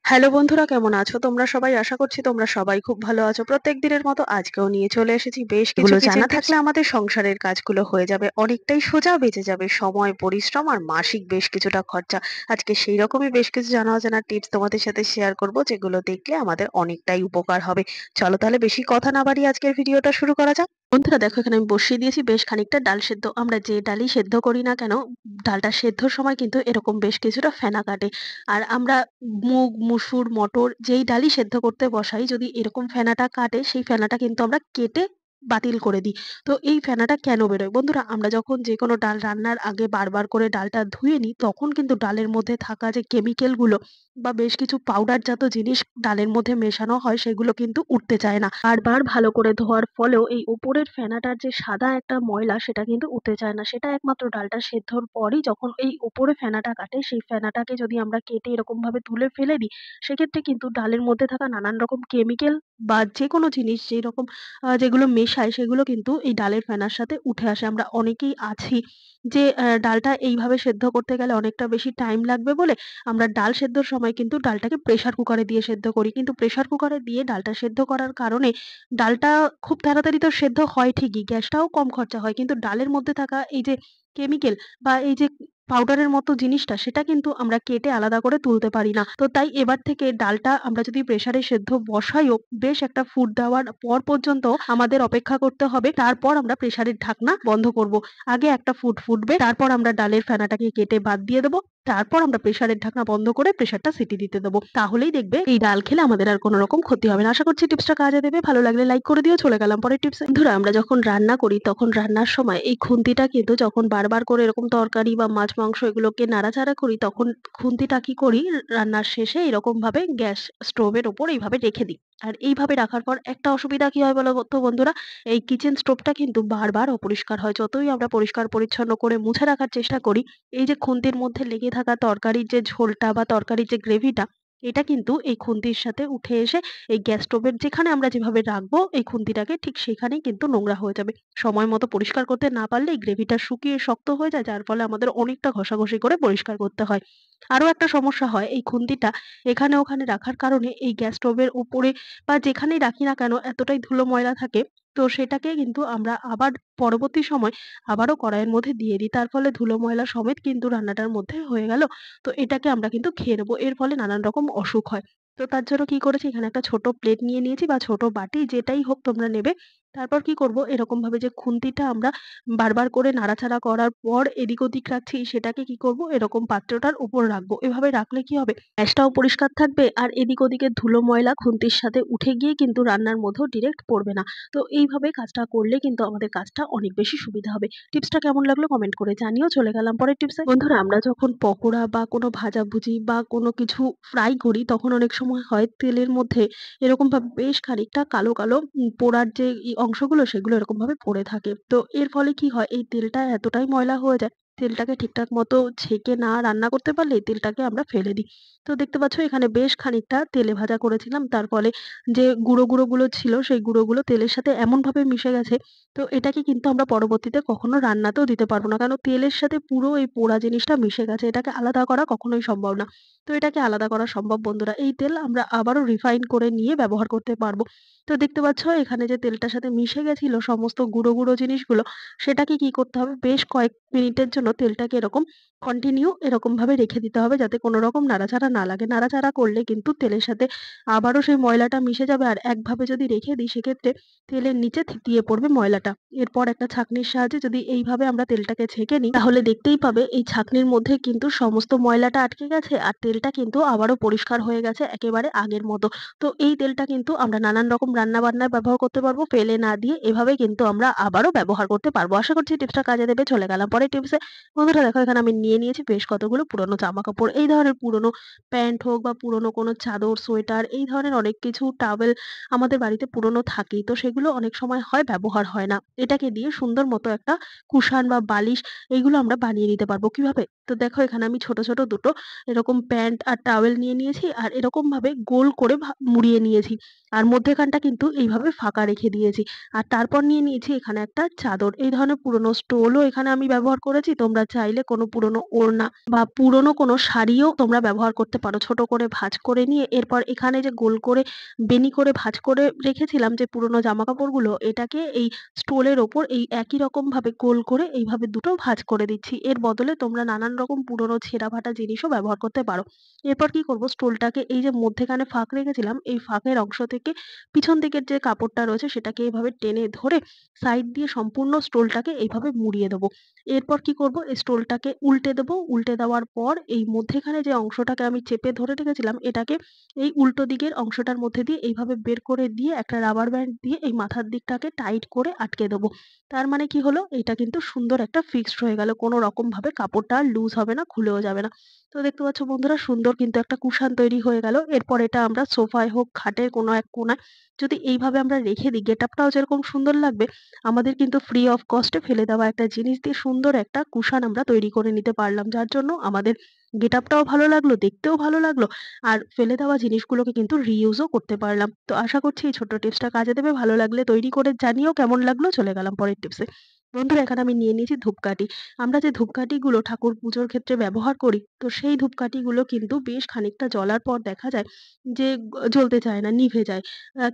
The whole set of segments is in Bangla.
হ্যালো বন্ধুরা, কেমন আছো তোমরা সবাই? আশা করছি তোমরা সবাই খুব ভালো আছো। প্রত্যেক দিনের মতো আজকেও নিয়ে চলে এসেছি বেশ কিছু জানা থাকলে আমাদের সংসারের কাজগুলো হয়ে যাবে অনেকটাই সোজা, বেঁচে যাবে সময়, পরিশ্রম আর মাসিক বেশ কিছুটা খরচা। আজকে সেই রকমই বেশ কিছু জানা অজানা টিপস তোমাদের সাথে শেয়ার করব, যেগুলো দেখলে আমাদের অনেকটাই উপকার হবে। চলো তাহলে বেশি কথা না বাড়িয়ে আজকের ভিডিওটা শুরু করা যাক। বন্ধুরা দেখো, এখানে আমি বসিয়ে দিয়েছি বেশ খানিকটা ডাল সেদ্ধ। আমরা যে ডালই সেদ্ধ করি না কেন, ডালটা সেদ্ধর সময় কিন্তু এরকম বেশ কিছুটা ফেনা কাটে। আর আমরা মুগ, মসুর, মটর যেই ডালই সেদ্ধ করতে বসাই, যদি এরকম ফেনাটা কাটে, সেই ফেনাটা কিন্তু আমরা কেটে বাতিল করে দিই। তো এই ফেনাটা কেন বেরোয়? বন্ধুরা, আমরা যখন যেকোনো ডাল রান্নার আগে বারবার করে ডালটা ধুয়ে নিই, তখন কিন্তু ডালের মধ্যে থাকা যে কেমিক্যাল গুলো বা বেশ কিছু পাউডার জাত জিনিস ডালের মধ্যে মেশানো হয়, সেগুলো কিন্তু উঠতে চায় না। বারবার ভালো করে ধোয়ার ফলেও এই উপরের ফেনাটার যে সাদা একটা ময়লা, সেটা কিন্তু উঠতে চায় না। সেটা একমাত্র ডালটা সেদ্ধর পরই যখন এই উপরে ফেনাটা কাটে, সেই ফেনাটাকে যদি আমরা কেটে এরকমভাবে তুলে ফেলে দিই, সেক্ষেত্রে কিন্তু ডালের মধ্যে থাকা নানান রকম কেমিক্যাল বা যেকোনো জিনিস যেরকম যেগুলো মেশায়, সেগুলো কিন্তু এই ডালের ফেনার সাথে উঠে আসে। আমরা অনেকেই আছি যে ডালটা এইভাবে সেদ্ধ করতে গেলে অনেকটা বেশি টাইম লাগবে বলে আমরা ডাল সেদ্ধর সময় কিন্তু ডালটাকে প্রেশার কুকারে দিয়ে সেদ্ধ করি। কিন্তু প্রেশার কুকারে দিয়ে ডালটা সেদ্ধ করার কারণে ডালটা খুব তাড়াতাড়ি তো সেদ্ধ হয় ঠিকই, গ্যাসটাও কম খরচা হয়। কিন্তু ডালের মধ্যে থাকা এই যে কেমিক্যাল বা এই যে পাউডারের মতো জিনিসটা, সেটা কিন্তু আমরা কেটে আলাদা করে তুলতে পারি না। তো তাই এবার থেকে ডালটা আমরা যদি প্রেশারে সেদ্ধ বসাইও, বেশ একটা ফুট দেওয়ার পর পর্যন্ত আমাদের অপেক্ষা করতে হবে। তারপর আমরা প্রেশারের ঢাকনা বন্ধ করব। আগে একটা ফুট ফুটবে, তারপর আমরা ডালের ফেনাটাকে কেটে বাদ দিয়ে দেব। তারপর আমরা প্রেশারের ঢাকনা বন্ধ করে প্রেশারটা সিটি দিতে দেব। তাহলেই দেখবে এই ডাল খেলে আমাদের আর কোন রকম ক্ষতি হবে না। আশা করছি টিপসটা কাজে দেবে। ভালো লাগলে লাইক করে দিও। চলে গেলাম পরের টিপসে। বন্ধুরা, আমরা যখন রান্না করি তখন রান্নার সময় এই খুন্তিটা কিন্তু যখন বারবার করে এরকম তরকারি বা মাছ মাংস এগুলোকে নাড়াচাড়া করি, তখন খুন্তিটা কি করি, রান্নার শেষে এরকম ভাবে গ্যাস স্টোভের উপর এইভাবে রেখে দিই। আর এইভাবে রাখার পর একটা অসুবিধা কি হয় বলো তো বন্ধুরা, এই কিচেন স্টোভটা কিন্তু বারবার অপরিষ্কার হয়। যতই আমরা পরিষ্কার পরিচ্ছন্ন করে মুছে রাখার চেষ্টা করি, এই যে খুন্তির মধ্যে লেগে থাকা তরকারির যে ঝোলটা বা তরকারির যে গ্রেভিটা, এটা কিন্তু এই খুন্তির সাথে উঠে এসে এই গ্যাস স্টোভের যেখানে আমরা যেভাবে রাখবো এই খুন্তিটাকে, ঠিক সেখানেই কিন্তু নোংরা হয়ে যাবে। সময় মতো পরিষ্কার করতে না পারলে এই গ্রেভিটা শুকিয়ে শক্ত হয়ে যায়, যার ফলে আমাদের অনেকটা ঘষাঘষি করে পরিষ্কার করতে হয়। আরো একটা সমস্যা হয়, এই খুন্তিটা এখানে ওখানে রাখার কারণে এই গ্যাস স্টোভের উপরে বা যেখানেই রাখি না কেন এতটাই ধুলো ময়লা থাকে, তো সেটাকে কিন্তু আমরা আবার পরবর্তী সময় আবারও কড়াইয়ের মধ্যে দিয়ে দিই। তার ফলে ধুলো ময়লা সমেত কিন্তু রান্নাটার মধ্যে হয়ে গেল। তো এটাকে আমরা কিন্তু খেয়ে নেবো। এর ফলে নানান রকম অসুখ হয়। তো তার জন্য কি করেছি, এখানে একটা ছোট প্লেট নিয়ে নিয়েছি বা ছোট বাটি, যেটাই হোক তোমরা নেবে। তারপর কি করব, এরকমভাবে যে খুন্তিটা আমরা বারবার করে নাড়াচাড়া করার পর এদিক ওদিক রাখছি, সেটাকে কি করব, এরকম পাত্রটার উপর রাখবো। এভাবে রাখলে কি হবে, গ্যাসটাও পরিষ্কার থাকবে আর এদিক ওদিকের ধুলো ময়লা খুন্তির সাথে উঠে গিয়ে কিন্তু রান্নার মধ্যেও ডিরেক্ট পড়বে না। তো এইভাবে কাজটা করলে কিন্তু আমাদের কাজটা অনেক বেশি সুবিধা হবে। টিপসটা কেমন লাগলো কমেন্ট করে জানিও। চলে গেলাম পরের টিপসে। বন্ধুরা, আমরা যখন পকোড়া বা কোনো ভাজাভুজি বা কোনো কিছু ফ্রাই করি, তখন অনেক সময় হয় তেলের মধ্যে এরকমভাবে বেশ খানিকটা কালো, কালো পোড়ার যে অংশগুলো, সেগুলো এরকমভাবে পড়ে থাকে। তো এর ফলে কি হয়, এই তেলটা এতটাই ময়লা হয়ে যায়, তেলটাকে ঠিকঠাক মতো ছেঁকে না রান্না করতে পারলে এই তেলটাকে আমরা ফেলে দিই। তো দেখতে পাচ্ছ এখানে বেশ খানিকটা তেলে ভাজা করেছিলাম। তার ফলে যে গুঁড়ো গুলো ছিল, সেই গুঁড়োগুলো তেলের সাথে এমনভাবে মিশে গেছে, তো এটাকে কিন্তু আমরা পরবর্তীতে কখনো রান্নাতেও দিতে পারব না। কারণ তেলের সাথে পুরো এই পোড়া জিনিসটা মিশে গেছে। এটাকে আলাদা করা কখনোই সম্ভব না। তো এটাকে আলাদা করা সম্ভব বন্ধুরা। এই তেল আমরা আবারও রিফাইন করে নিয়ে ব্যবহার করতে পারব। তো দেখতে পাচ্ছ এখানে যে তেলটার সাথে মিশে গেছিল সমস্ত গুঁড়ো জিনিসগুলো, সেটাকে কি করতে হবে, বেশ কয়েক মিনিটের জন্য তেলটাকে এরকম কন্টিনিউ এরকমভাবে রেখে দিতে হবে, যাতে কোনো রকম নাড়াচাড়া না লাগে। নাড়াচাড়া করলে কিন্তু তেলের সাথে আবারও সেই ময়লাটা মিশে যাবে। আর একভাবে যদি রেখে দিই, সেক্ষেত্রে তেলের নিচে থিতিয়ে পড়বে ময়লাটা। এরপর একটা ছাঁকনির সাহায্যে যদি এইভাবে আমরা তেলটাকে ছেঁকে নিই, তাহলে দেখতেই পাবে এই ছাঁকনির মধ্যে কিন্তু সমস্ত ময়লাটা আটকে গেছে আর তেলটা কিন্তু আবারও পরিষ্কার হয়ে গেছে একেবারে আগের মতো। তো এই তেলটা কিন্তু আমরা নানান রকম রান্না-বান্নায় ব্যবহার করতে পারবো, ফেলে না দিয়ে এভাবে কিন্তু আমরা আবারও ব্যবহার করতে পারবো। আশা করছি টিপসটা কাজে দেবে। চলে গেলাম পরের টিপসে। বন্ধুরা দেখো, এখানে আমি নিয়ে নিয়েছি বেশ কতগুলো পুরনো জামাকাপড়। এই ধরনের পুরনো প্যান্ট হোক বা পুরনো কোনো চাদর, সোয়েটার, এই ধরনের অনেক কিছু টাওয়েল আমাদের বাড়িতে পুরনো থাকেই। তো সেগুলো অনেক সময় হয় ব্যবহার হয় না। এটাকে দিয়ে সুন্দর মতো একটা কুশান বা বালিশ, এইগুলো আমরা বানিয়ে নিতে পারবো। কিভাবে? তো দেখো এখানে আমি ছোট, ছোট দুটো এরকম প্যান্ট আর টাওয়েল নিয়ে নিয়েছি আর এরকমভাবে গোল করে মুড়িয়ে নিয়েছি। আর মধ্যেখানটা কিন্তু এইভাবে ফাঁকা রেখে দিয়েছি। আর তারপর নিয়ে নিয়েছি এখানে একটা চাদর। এই ধরনের পুরোনো স্টোলও এখানে আমি ব্যবহার করেছি। তোমরা চাইলে কোনো পুরোনো ওড়না বা পুরোনো কোনো শাড়িও তোমরা ব্যবহার করতে পারো। ছোট করে ভাঁজ করে নিয়ে এরপর এখানে যে গোল করে বেনি করে ভাঁজ করে রেখেছিলাম যে পুরোনো জামাকাপড়গুলো, এটাকে এই স্টোলের ওপর এই একই রকমভাবে গোল করে এইভাবে দুটো ভাঁজ করে দিচ্ছি। এর বদলে তোমরা নানান রকম পুরোনো ছেঁড়া-ফাটা জিনিসও ব্যবহার করতে পারো। এরপর কি করব, স্টোলটাকে এই যে মধ্যেখানে ফাঁক রেখেছিলাম, এই ফাঁকের অংশ থেকে পিছন দিকের যে কাপড়টা রয়েছে সেটাকে এভাবে টেনে ধরে সাইড দিয়ে সম্পূর্ণ স্টোলটাকে এইভাবে মুড়িয়ে দেবো। এরপর কি করব, এই স্টোলটাকে উল্টে দেবো। উল্টে দেওয়ার পর এই মধ্যেখানে যে অংশটাকে আমি চেপে ধরে রেখেছিলাম, এটাকে এই উল্টো দিকের অংশটার মধ্যে দিয়ে এইভাবে বের করে দিয়ে একটা রাবার ব্যান্ড দিয়ে এই মাথার দিকটাকে টাইট করে আটকে দেবো। তার মানে কি হলো, এটা কিন্তু সুন্দর একটা ফিক্সড হয়ে গেল। কোনো রকমভাবে কাপড়টা আর লুজ হবে না, খুলেও যাবে না। তো দেখতে পাচ্ছ বন্ধুরা, সুন্দর কিন্তু একটা কুশান তৈরি হয়ে গেল। এরপর এটা আমরা সোফায় হোক, খাটের কোনো এক কোণায় যদি এইভাবে আমরা রেখে দিই, গেটআপটাও যেরকম সুন্দর লাগবে, আমাদের কিন্তু ফ্রি অফ কস্ট এ ফেলে দেওয়া একটা জিনিস দিয়ে সুন্দর একটা কুশান আমরা তৈরি করে নিতে পারলাম। যার জন্য আমাদের গেটআপটাও ভালো লাগলো, দেখতেও ভালো লাগলো। আর ফেলে দেওয়া জিনিসগুলোকে কিন্তু রিইউজও করতে পারলাম। তো আশা করছি এই ছোট্ট টিপসটা কাজে দেবে। ভালো লাগলে তৈরি করে জানিও কেমন লাগলো। চলে গেলাম পরের টিপসে। বন্ধুরা এখানে আমি নিয়ে নিয়েছি ধূপকাঠি। আমরা যে ধূপকাঠিগুলো ঠাকুর পুজোর ক্ষেত্রে ব্যবহার করি, তো সেই ধূপকাঠিগুলো কিন্তু বেশ খানিকটা জ্বলার পর দেখা যায় যে জ্বলতে চায় না, নিভে যায়।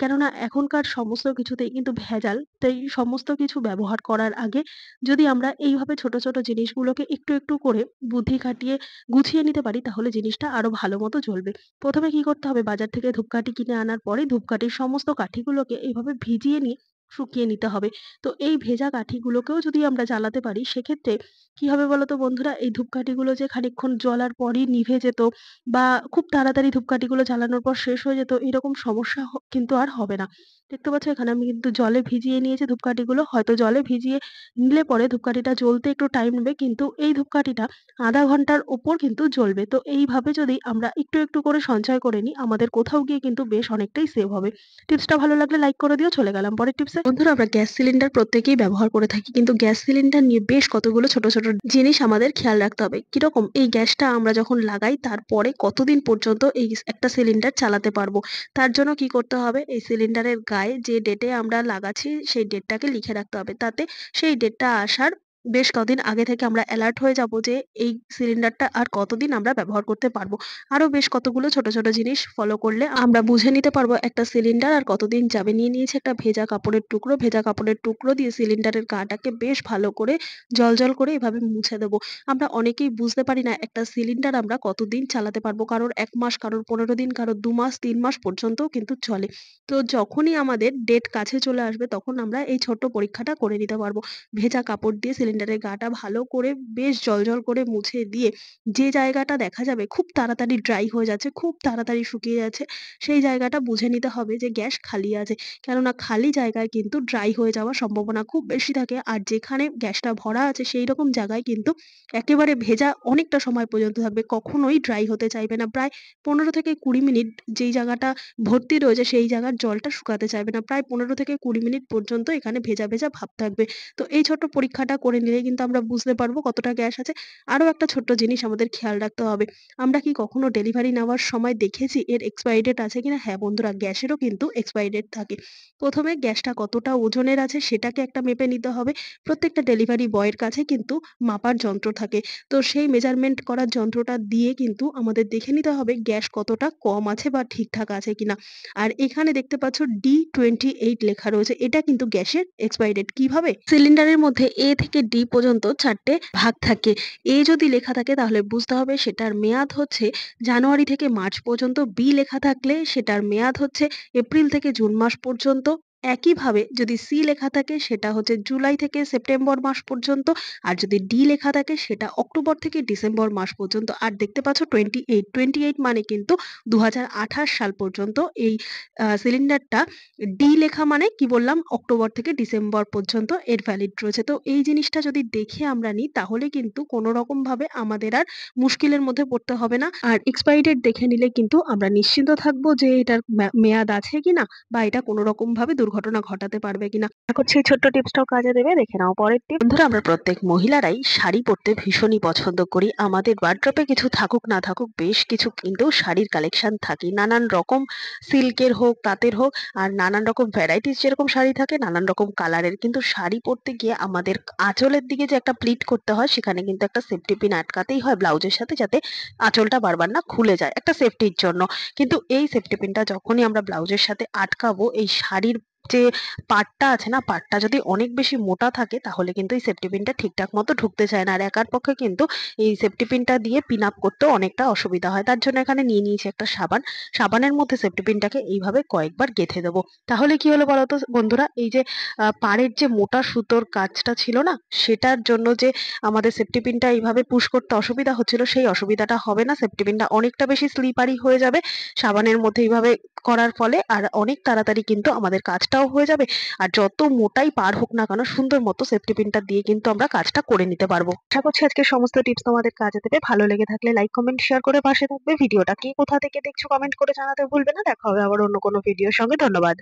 কেননা এখনকার সমস্ত কিছুতেই কিন্তু ভেজাল। তাই সমস্ত কিছু ব্যবহার করার আগে যদি আমরা এইভাবে ছোট, ছোট জিনিসগুলোকে একটু, একটু করে বুদ্ধি খাটিয়ে গুছিয়ে নিতে পারি, তাহলে জিনিসটা আরো ভালো মতো জ্বলবে। ১ম এ কি করতে হবে, বাজার থেকে ধূপকাঠি কিনে আনার পরে ধূপকাঠির সমস্ত কাঠিগুলোকে এইভাবে ভিজিয়ে নিয়ে শুকিয়ে নিতে হবে। তো এই ভেজা কাঠিগুলোকেও যদি আমরা জ্বালাতে পারি, সেক্ষেত্রে কি হবে বলতো বন্ধুরা? এই ধূপকাঠিগুলো যে খানিকক্ষণ জ্বলার পরই নিভে যেত বা খুব তাড়াতাড়ি ধূপকাঠিগুলো জ্বালানোর পর শেষ হয়ে যেত, এরকম সমস্যা কিন্তু আর হবে না। দেখতে পাচ্ছ এখানে আমি কিন্তু জলে ভিজিয়ে নিয়েছি ধূপকাঠিগুলো। হয়তো জলে ভিজিয়ে নিলে পরে ধূপকাঠিটা জ্বলতে একটু টাইম নেবে, কিন্তু এই ধূপকাঠিটা ০.৫ ঘন্টার উপর কিন্তু জ্বলবে। তো এইভাবে যদি আমরা একটু, একটু করে সঞ্চয় করে নিই, আমাদের কোথাও গিয়ে কিন্তু বেশ অনেকটাই সেভ হবে। টিপসটা ভালো লাগলে লাইক করে দিও। চলে গেলাম পরের টিপসে। বন্ধুরা আমরা গ্যাস সিলিন্ডার প্রত্যেকেই ব্যবহার করে থাকি। কিন্তু গ্যাস সিলিন্ডার নিয়ে বেশ কতগুলো ছোট, ছোট জিনিস আমাদের খেয়াল রাখতে হবে। কিরকম? এই গ্যাসটা আমরা যখন লাগাই তারপরে কতদিন পর্যন্ত এই একটা সিলিন্ডার চালাতে পারবো। তার জন্য কি করতে হবে? এই সিলিন্ডারের গায়ে যে ডেটে আমরা লাগাচ্ছি সেই ডেটটাকে লিখে রাখতে হবে। তাতে সেই ডেটটা আসার বেশ কদিন আগে থেকে আমরা এলার্ট হয়ে যাবো যে এই সিলিন্ডারটা আর কতদিন আমরা ব্যবহার করতে পারবো। আরো বেশ কতগুলো ছোট, ছোট জিনিস ফলো করলে আমরা বুঝে নিতে পারবো একটা সিলিন্ডার আর কতদিন যাবে। নিয়ে নিয়েছি একটা ভেজা কাপড়ের টুকরো। ভেজা কাপড়ের টুকরো দিয়ে সিলিন্ডারের গাটাকে বেশ ভালো করে জ্বলজ্বল করে এভাবে মুছে দেবো। আমরা অনেকেই বুঝতে পারি না একটা সিলিন্ডার আমরা কতদিন চালাতে পারবো। কারোর ১ মাস, কারোর ১৫ দিন, কারোর ২ মাস, ৩ মাস পর্যন্তও কিন্তু চলে। তো যখনই আমাদের ডেট কাছে চলে আসবে তখন আমরা এই ছোট্ট পরীক্ষাটা করে নিতে পারবো। ভেজা কাপড় দিয়ে সিলিন্ডারের গাটা ভালো করে বেশ জ্বলজ্বল করে মুছে দিয়ে যে জায়গাটা দেখা যাবে খুব তাড়াতাড়ি ড্রাই হয়ে যাচ্ছে, খুব তাড়াতাড়ি শুকিয়ে যাচ্ছে, সেই জায়গাটা বুঝে নিতে হবে যে গ্যাস খালি আছে। কেননা খালি জায়গায় কিন্তু ড্রাই হয়ে যাওয়ার সম্ভাবনা খুব বেশি থাকে। আর যেখানে গ্যাসটা ভরা আছে সেইরকম জায়গায় কিন্তু একেবারে ভেজা অনেকটা সময় পর্যন্ত থাকবে। কখনোই ড্রাই হতে চাইবে না। প্রায় ১৫ থেকে ২০ মিনিট যেই জায়গাটা ভর্তি রয়েছে সেই জায়গার জলটা শুকাতে চাইবে না। প্রায় ১৫ থেকে ২০ মিনিট পর্যন্ত এখানে ভেজা, ভেজা ভাব থাকবে। তো এই ছোট্ট পরীক্ষাটা করে নিলেই কিন্তু আমরা বুঝতে পারবো কতটা গ্যাস আছে। আরো একটা ছোট্ট জিনিস আমাদের খেয়াল রাখতে হবে। আমরা কি কখনো ডেলিভারি নেওয়ার সময় দেখেছি এর এক্সপায়ারি ডেট আছে কিনা? হ্যাঁ বন্ধুরা, গ্যাসেরও কিন্তু এক্সপায়ারি ডেট থাকে। ১ম এ গ্যাসটা কতটা ওজনের আছে সেটাকে একটা মেপে নিতে হবে। প্রত্যেকটা ডেলিভারি বয়ের কাছে কিন্তু মাপার যন্ত্র থাকে। তো সেই মেজারমেন্ট করার যন্ত্রটা দিয়ে কিন্তু আমাদের দেখে নিতে হবে গ্যাস কতটা কম আছে বা ঠিকঠাক আছে কিনা। আর এখানে দেখতে পাচ্ছ D28 লেখা রয়েছে। এটা কিন্তু গ্যাসের এক্সপায়ারি ডেট। কিভাবে? সিলিন্ডারের মধ্যে A থেকে D পর্যন্ত ৪ টে ভাগ থাকে। A যদি লেখা থাকে তাহলে বুঝতে হবে সেটার মেয়াদ হচ্ছে জানুয়ারি থেকে মার্চ পর্যন্ত। B লেখা থাকলে সেটার মেয়াদ হচ্ছে এপ্রিল থেকে জুন মাস পর্যন্ত। একইভাবে যদি C লেখা থাকে সেটা হচ্ছে জুলাই থেকে সেপ্টেম্বর মাস পর্যন্ত। আর যদি D লেখা থাকে সেটা অক্টোবর থেকে ডিসেম্বর মাস পর্যন্ত। আর দেখতে পাচ্ছ 28 মানে কিন্তু ২০২৮ সাল পর্যন্ত এই সিলিন্ডারটা। ডি লেখা মানে কি বললাম? অক্টোবর থেকে ডিসেম্বর পর্যন্ত এর ভ্যালিড রয়েছে। তো এই জিনিসটা যদি দেখে আমরা নিই তাহলে কিন্তু কোনো রকমভাবে আমাদের আর মুশকিলের মধ্যে পড়তে হবে না। আর এক্সপায়ারি ডেট দেখে নিলে কিন্তু আমরা নিশ্চিন্ত থাকবো যে এটার মেয়াদ আছে কিনা বা এটা কোনো রকমভাবে দুর্ঘটনা দুর্ঘটনা ঘটাতে পারবে কিনা। আশা করছি এই ছোট্ট টিপসটাও কাজে দেবে। দেখে নাও পরের টিপ। বন্ধুরা, আমরা প্রত্যেক মহিলারাই শাড়ি পরতে ভীষণই পছন্দ করি। আমাদের ওয়ার্ড্রোবে কিছু থাকুক না থাকুক বেশ কিছু কিন্তু শাড়ির কালেকশন থাকে। নানান রকম সিল্কের হোক, তাঁতের হোক, আর নানান রকম ভ্যারাইটিস যেরকম শাড়ি থাকে, নানান রকম কালারের। কিন্তু শাড়ি পরতে গিয়ে আমাদের আঁচলের দিকে যে একটা প্লিট করতে হয়, সেখানে কিন্তু একটা সেফটি পিন আটকাতেই হয় ব্লাউজের সাথে, যাতে আঁচলটা বারবার না খুলে যায়, একটা সেফটির জন্য। কিন্তু এই সেফটি পিনটা যখনই আমরা ব্লাউজের সাথে আটকাবো, এই শাড়ির যে পাড়টা আছে না, পাড়টা যদি অনেক বেশি মোটা থাকে তাহলে কিন্তু এই সেফটি পিনটা ঠিকঠাক মতো ঢুকতে চায় না। আর একার পক্ষে কিন্তু এই সেফটি পিনটা দিয়ে পিন আপ করতেও অনেকটা অসুবিধা হয়। তার জন্য এখানে নিয়ে নিয়েছি একটা সাবান। সাবানের মধ্যে সেফটি পিনটাকে এইভাবে কয়েকবার গেঁথে দেবো। তাহলে কি হলো বলতো বন্ধুরা, এই যে পাড়ের যে মোটা সুতোর কাজটা ছিল না, সেটার জন্য যে আমাদের সেফটি পিনটা এইভাবে পুশ করতে অসুবিধা হচ্ছিল, সেই অসুবিধাটা হবে না। সেফটি পিনটা অনেকটা বেশি স্লিপারি হয়ে যাবে সাবানের মধ্যে এইভাবে করার ফলে, আর অনেক তাড়াতাড়ি কিন্তু আমাদের কাজটাও হয়ে যাবে। আর যত মোটাই পার হোক না কেন, সুন্দর মতো সেফটি পিনটা দিয়ে কিন্তু আমরা কাজটা করে নিতে পারবো। আশা করছি আজকের সমস্ত টিপস তোমাদের কাজে দেবে। ভালো লেগে থাকলে লাইক, কমেন্ট, শেয়ার করে পাশে থাকবে। ভিডিওটা কে কোথা থেকে দেখছো কমেন্ট করে জানাতে ভুলবে না। দেখা হবে আবার অন্য কোনো ভিডিওর সঙ্গে। ধন্যবাদ।